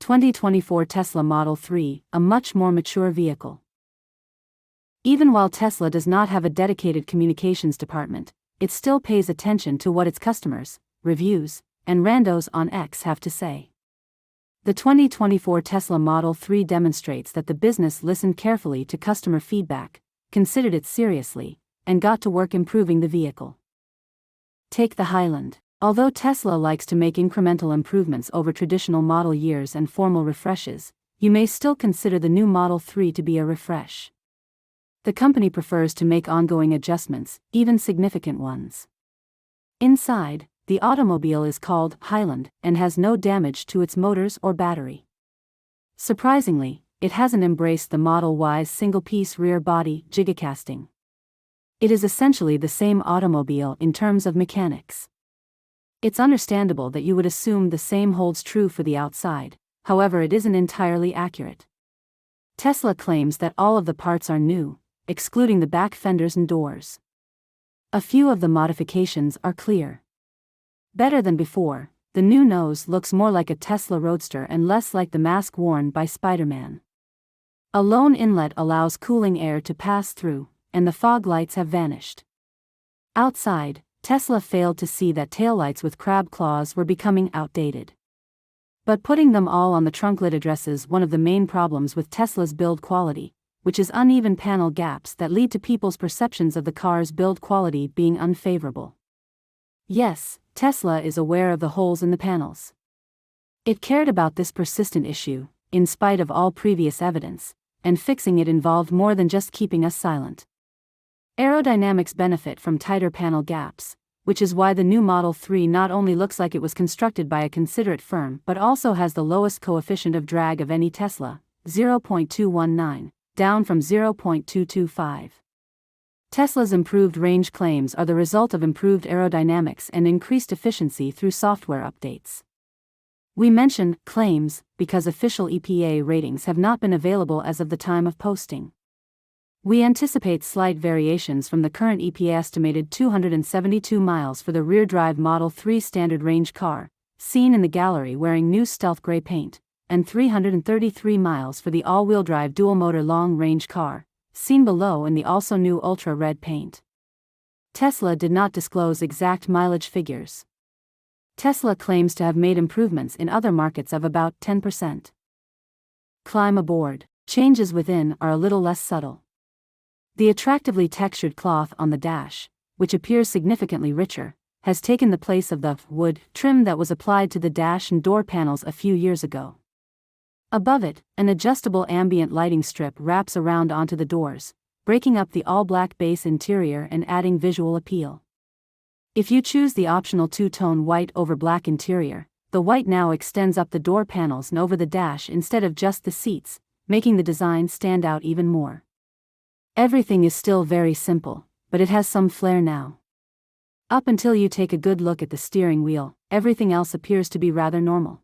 2024 Tesla Model 3, a much more mature vehicle. Even while Tesla does not have a dedicated communications department, it still pays attention to what its customers, reviews, and randos on X have to say. The 2024 Tesla Model 3 demonstrates that the business listened carefully to customer feedback, considered it seriously, and got to work improving the vehicle. Take the Highland. Although Tesla likes to make incremental improvements over traditional model years and formal refreshes, you may still consider the new Model 3 to be a refresh. The company prefers to make ongoing adjustments, even significant ones. Inside, the automobile is called Highland and has no damage to its motors or battery. Surprisingly, it hasn't embraced the Model Y's single-piece rear body gigacasting. It is essentially the same automobile in terms of mechanics. It's understandable that you would assume the same holds true for the outside, however it isn't entirely accurate. Tesla claims that all of the parts are new, excluding the back fenders and doors. A few of the modifications are clear. Better than before, the new nose looks more like a Tesla Roadster and less like the mask worn by Spider-Man. A lone inlet allows cooling air to pass through, and the fog lights have vanished. Outside, Tesla failed to see that taillights with crab claws were becoming outdated. But putting them all on the trunk lid addresses one of the main problems with Tesla's build quality, which is uneven panel gaps that lead to people's perceptions of the car's build quality being unfavorable. Yes, Tesla is aware of the holes in the panels. It cared about this persistent issue, in spite of all previous evidence, and fixing it involved more than just keeping us silent. Aerodynamics benefit from tighter panel gaps, which is why the new Model 3 not only looks like it was constructed by a considerate firm but also has the lowest coefficient of drag of any Tesla, 0.219, down from 0.225. Tesla's improved range claims are the result of improved aerodynamics and increased efficiency through software updates. We mention claims because official EPA ratings have not been available as of the time of posting. We anticipate slight variations from the current EPA estimated 272 miles for the rear-drive Model 3 standard range car, seen in the gallery wearing new stealth gray paint, and 333 miles for the all-wheel drive dual-motor long-range car, seen below in the also new ultra-red paint. Tesla did not disclose exact mileage figures. Tesla claims to have made improvements in other markets of about 10%. Climb aboard. Changes within are a little less subtle. The attractively textured cloth on the dash, which appears significantly richer, has taken the place of the wood trim that was applied to the dash and door panels a few years ago. Above it, an adjustable ambient lighting strip wraps around onto the doors, breaking up the all-black base interior and adding visual appeal. If you choose the optional two-tone white over black interior, the white now extends up the door panels and over the dash instead of just the seats, making the design stand out even more. Everything is still very simple, but it has some flair now. Up until you take a good look at the steering wheel, everything else appears to be rather normal.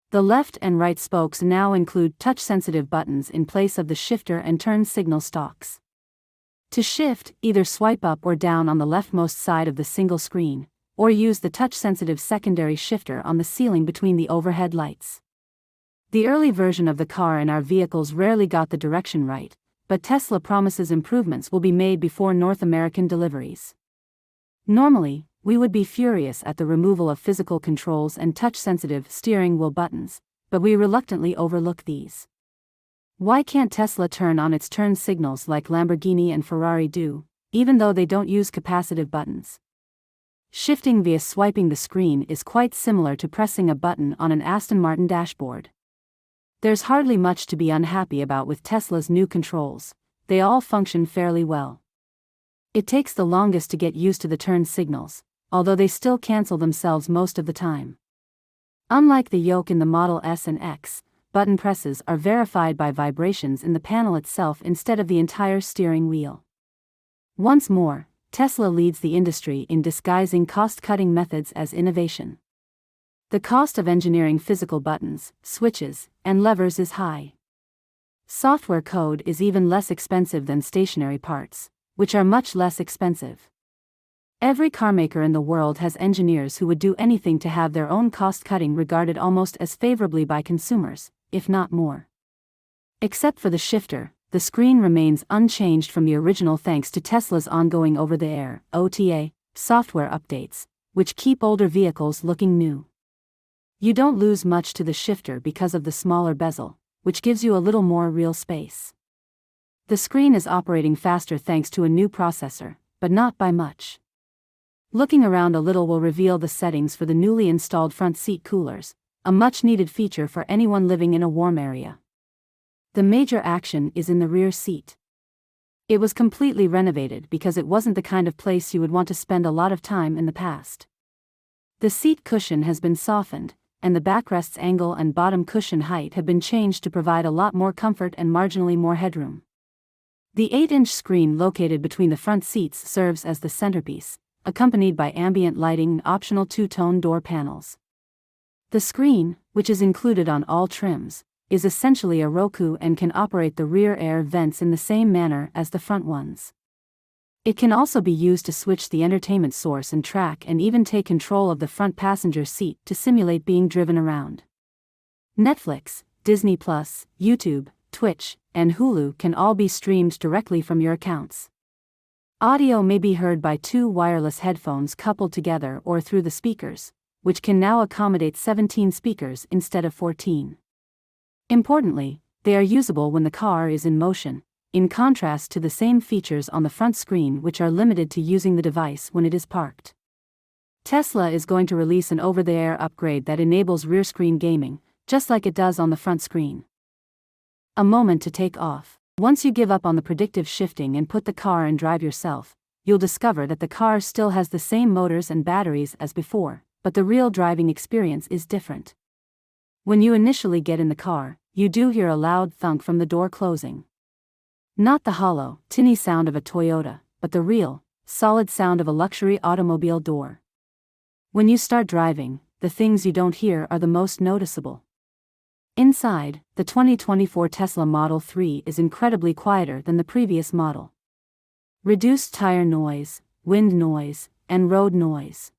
The left and right spokes now include touch-sensitive buttons in place of the shifter and turn signal stalks. To shift, either swipe up or down on the leftmost side of the single screen, or use the touch-sensitive secondary shifter on the ceiling between the overhead lights. The early version of the car and our vehicles rarely got the direction right, but Tesla promises improvements will be made before North American deliveries. Normally, we would be furious at the removal of physical controls and touch-sensitive steering wheel buttons, but we reluctantly overlook these. Why can't Tesla turn on its turn signals like Lamborghini and Ferrari do, even though they don't use capacitive buttons? Shifting via swiping the screen is quite similar to pressing a button on an Aston Martin dashboard. There's hardly much to be unhappy about with Tesla's new controls, they all function fairly well. It takes the longest to get used to the turn signals, although they still cancel themselves most of the time. Unlike the yoke in the Model S and X, button presses are verified by vibrations in the panel itself instead of the entire steering wheel. Once more, Tesla leads the industry in disguising cost-cutting methods as innovation. The cost of engineering physical buttons, switches, and levers is high. Software code is even less expensive than stationary parts, which are much less expensive. Every carmaker in the world has engineers who would do anything to have their own cost-cutting regarded almost as favorably by consumers, if not more. Except for the shifter, the screen remains unchanged from the original thanks to Tesla's ongoing over-the-air (OTA) software updates, which keep older vehicles looking new. You don't lose much to the shifter because of the smaller bezel, which gives you a little more real space. The screen is operating faster thanks to a new processor, but not by much. Looking around a little will reveal the settings for the newly installed front seat coolers, a much-needed feature for anyone living in a warm area. The major action is in the rear seat. It was completely renovated because it wasn't the kind of place you would want to spend a lot of time in the past. The seat cushion has been softened, and the backrest's angle and bottom cushion height have been changed to provide a lot more comfort and marginally more headroom. The 8-inch screen located between the front seats serves as the centerpiece, accompanied by ambient lighting and optional two-tone door panels. The screen, which is included on all trims, is essentially a Roku and can operate the rear air vents in the same manner as the front ones. It can also be used to switch the entertainment source and track and even take control of the front passenger seat to simulate being driven around. Netflix, Disney+, YouTube, Twitch, and Hulu can all be streamed directly from your accounts. Audio may be heard by 2 wireless headphones coupled together or through the speakers, which can now accommodate 17 speakers instead of 14. Importantly, they are usable when the car is in motion, in contrast to the same features on the front screen which are limited to using the device when it is parked. Tesla is going to release an over-the-air upgrade that enables rear screen gaming, just like it does on the front screen. A moment to take off. Once you give up on the predictive shifting and put the car and drive yourself, you'll discover that the car still has the same motors and batteries as before, but the real driving experience is different. When you initially get in the car, you do hear a loud thunk from the door closing. Not the hollow, tinny sound of a Toyota, but the real, solid sound of a luxury automobile door. When you start driving, the things you don't hear are the most noticeable. Inside, the 2024 Tesla Model 3 is incredibly quieter than the previous model. Reduced tire noise, wind noise, and road noise.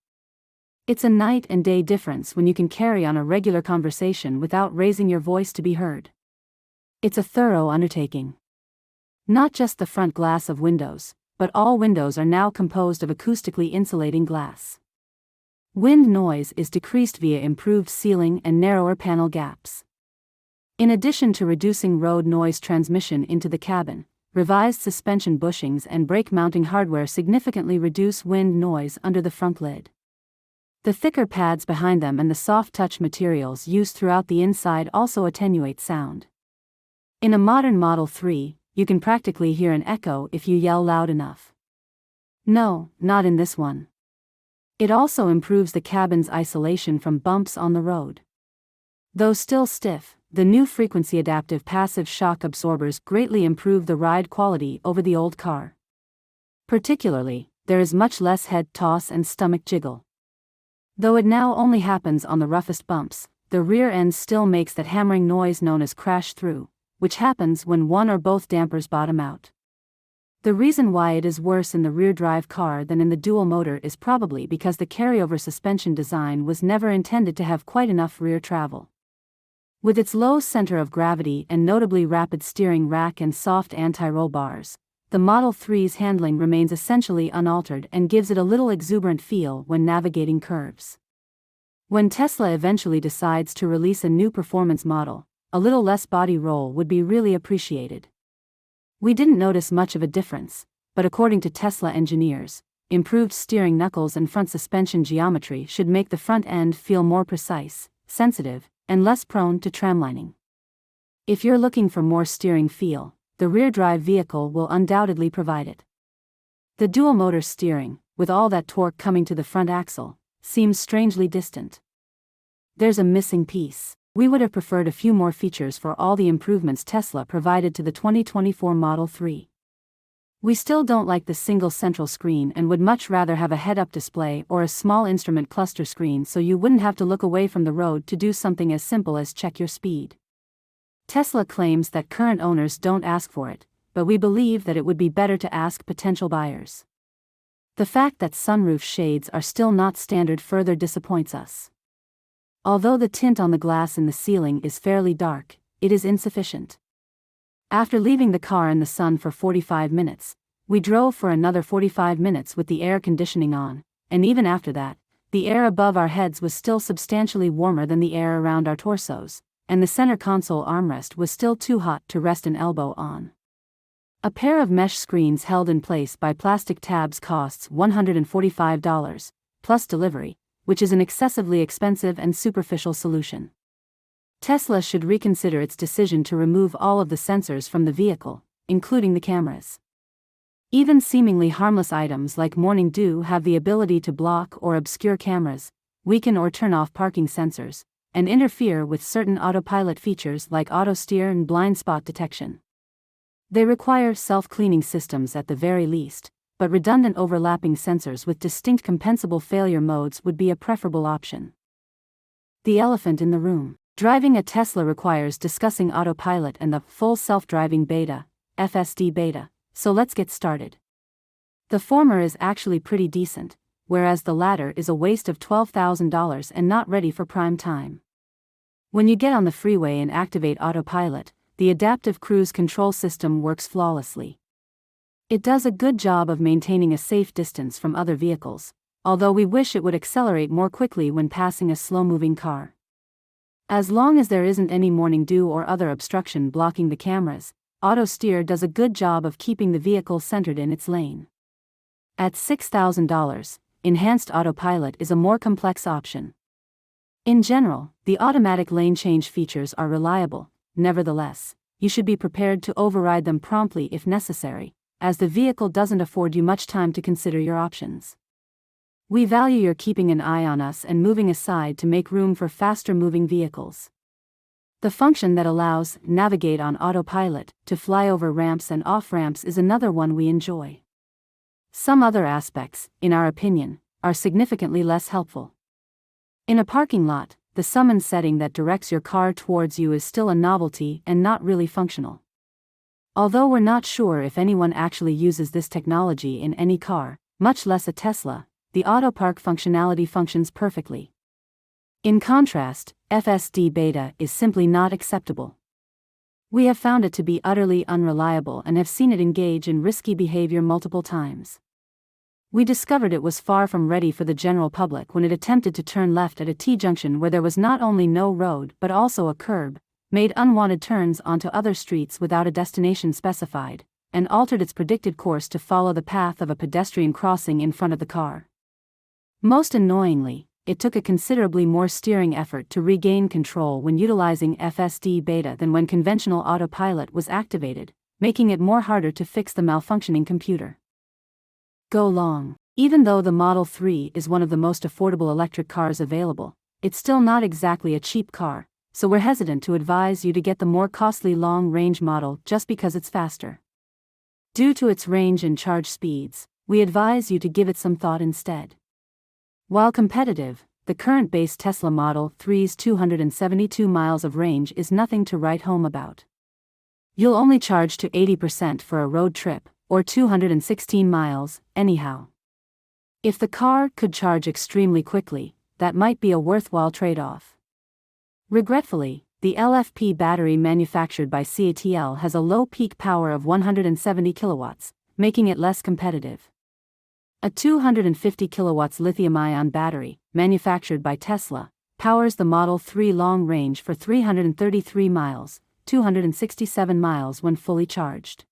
It's a night and day difference when you can carry on a regular conversation without raising your voice to be heard. It's a thorough undertaking. Not just the front glass of windows, but all windows are now composed of acoustically insulating glass. Wind noise is decreased via improved sealing and narrower panel gaps. In addition to reducing road noise transmission into the cabin, revised suspension bushings and brake mounting hardware significantly reduce wind noise under the front lid. The thicker pads behind them and the soft touch materials used throughout the inside also attenuate sound. In a modern Model 3, you can practically hear an echo if you yell loud enough. No, not in this one. It also improves the cabin's isolation from bumps on the road. Though still stiff, the new frequency-adaptive passive shock absorbers greatly improve the ride quality over the old car. Particularly, there is much less head toss and stomach jiggle. Though it now only happens on the roughest bumps, the rear end still makes that hammering noise known as crash through, which happens when one or both dampers bottom out. The reason why it is worse in the rear-drive car than in the dual-motor is probably because the carryover suspension design was never intended to have quite enough rear travel. With its low center of gravity and notably rapid steering rack and soft anti-roll bars, the Model 3's handling remains essentially unaltered and gives it a little exuberant feel when navigating curves. When Tesla eventually decides to release a new performance model, a little less body roll would be really appreciated. We didn't notice much of a difference, but according to Tesla engineers, improved steering knuckles and front suspension geometry should make the front end feel more precise, sensitive, and less prone to tramlining. If you're looking for more steering feel, the rear-drive vehicle will undoubtedly provide it. The dual-motor steering, with all that torque coming to the front axle, seems strangely distant. There's a missing piece. We would have preferred a few more features for all the improvements Tesla provided to the 2024 Model 3. We still don't like the single central screen and would much rather have a head-up display or a small instrument cluster screen so you wouldn't have to look away from the road to do something as simple as check your speed. Tesla claims that current owners don't ask for it, but we believe that it would be better to ask potential buyers. The fact that sunroof shades are still not standard further disappoints us. Although the tint on the glass in the ceiling is fairly dark, it is insufficient. After leaving the car in the sun for 45 minutes, we drove for another 45 minutes with the air conditioning on, and even after that, the air above our heads was still substantially warmer than the air around our torsos, and the center console armrest was still too hot to rest an elbow on. A pair of mesh screens held in place by plastic tabs costs $145, plus delivery, which is an excessively expensive and superficial solution. Tesla should reconsider its decision to remove all of the sensors from the vehicle, including the cameras. Even seemingly harmless items like morning dew have the ability to block or obscure cameras, weaken or turn off parking sensors, and interfere with certain autopilot features like auto steer and blind spot detection. They require self-cleaning systems at the very least, but redundant overlapping sensors with distinct compensable failure modes would be a preferable option. The elephant in the room. Driving a Tesla requires discussing autopilot and the full self-driving beta, FSD beta, so let's get started. The former is actually pretty decent, whereas the latter is a waste of $12,000 and not ready for prime time. When you get on the freeway and activate autopilot, the adaptive cruise control system works flawlessly. It does a good job of maintaining a safe distance from other vehicles, although we wish it would accelerate more quickly when passing a slow-moving car. As long as there isn't any morning dew or other obstruction blocking the cameras, auto steer does a good job of keeping the vehicle centered in its lane. At $6,000, enhanced autopilot is a more complex option. In general, the automatic lane change features are reliable. Nevertheless, you should be prepared to override them promptly if necessary, as the vehicle doesn't afford you much time to consider your options. We value your keeping an eye on us and moving aside to make room for faster-moving vehicles. The function that allows navigate on autopilot to fly over ramps and off-ramps is another one we enjoy. Some other aspects, in our opinion, are significantly less helpful. In a parking lot, the summons setting that directs your car towards you is still a novelty and not really functional. Although we're not sure if anyone actually uses this technology in any car, much less a Tesla, the auto park functionality functions perfectly. In contrast, FSD beta is simply not acceptable. We have found it to be utterly unreliable and have seen it engage in risky behavior multiple times. We discovered it was far from ready for the general public when it attempted to turn left at a T-junction where there was not only no road but also a curb, made unwanted turns onto other streets without a destination specified, and altered its predicted course to follow the path of a pedestrian crossing in front of the car. Most annoyingly, it took a considerably more steering effort to regain control when utilizing FSD beta than when conventional autopilot was activated, making it more harder to fix the malfunctioning computer. Go long. Even though the Model 3 is one of the most affordable electric cars available, it's still not exactly a cheap car, so we're hesitant to advise you to get the more costly long-range model just because it's faster. Due to its range and charge speeds, we advise you to give it some thought instead. While competitive, the current base Tesla Model 3's 272 miles of range is nothing to write home about. You'll only charge to 80% for a road trip, or 216 miles, anyhow. If the car could charge extremely quickly, that might be a worthwhile trade-off. Regretfully, the LFP battery manufactured by CATL has a low peak power of 170 kilowatts, making it less competitive. A 250 kilowatts lithium-ion battery, manufactured by Tesla, powers the Model 3 long range for 333 miles, 267 miles when fully charged.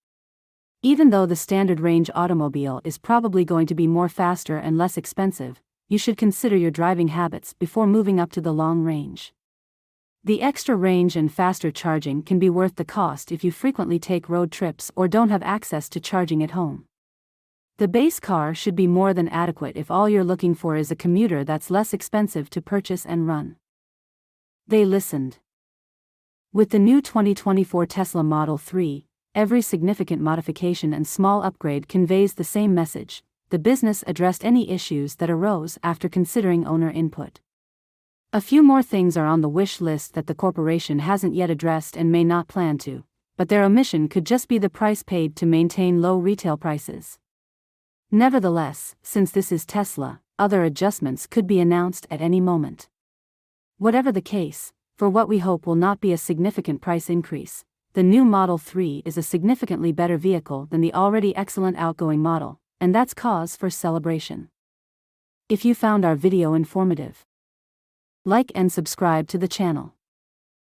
Even though the standard range automobile is probably going to be more faster and less expensive, you should consider your driving habits before moving up to the long range. The extra range and faster charging can be worth the cost if you frequently take road trips or don't have access to charging at home. The base car should be more than adequate if all you're looking for is a commuter that's less expensive to purchase and run. They listened. With the new 2024 Tesla Model 3, every significant modification and small upgrade conveys the same message. The business addressed any issues that arose after considering owner input. A few more things are on the wish list that the corporation hasn't yet addressed and may not plan to, but their omission could just be the price paid to maintain low retail prices. Nevertheless, since this is Tesla, other adjustments could be announced at any moment. Whatever the case, for what we hope will not be a significant price increase, the new Model 3 is a significantly better vehicle than the already excellent outgoing model, and that's cause for celebration. If you found our video informative, like and subscribe to the channel.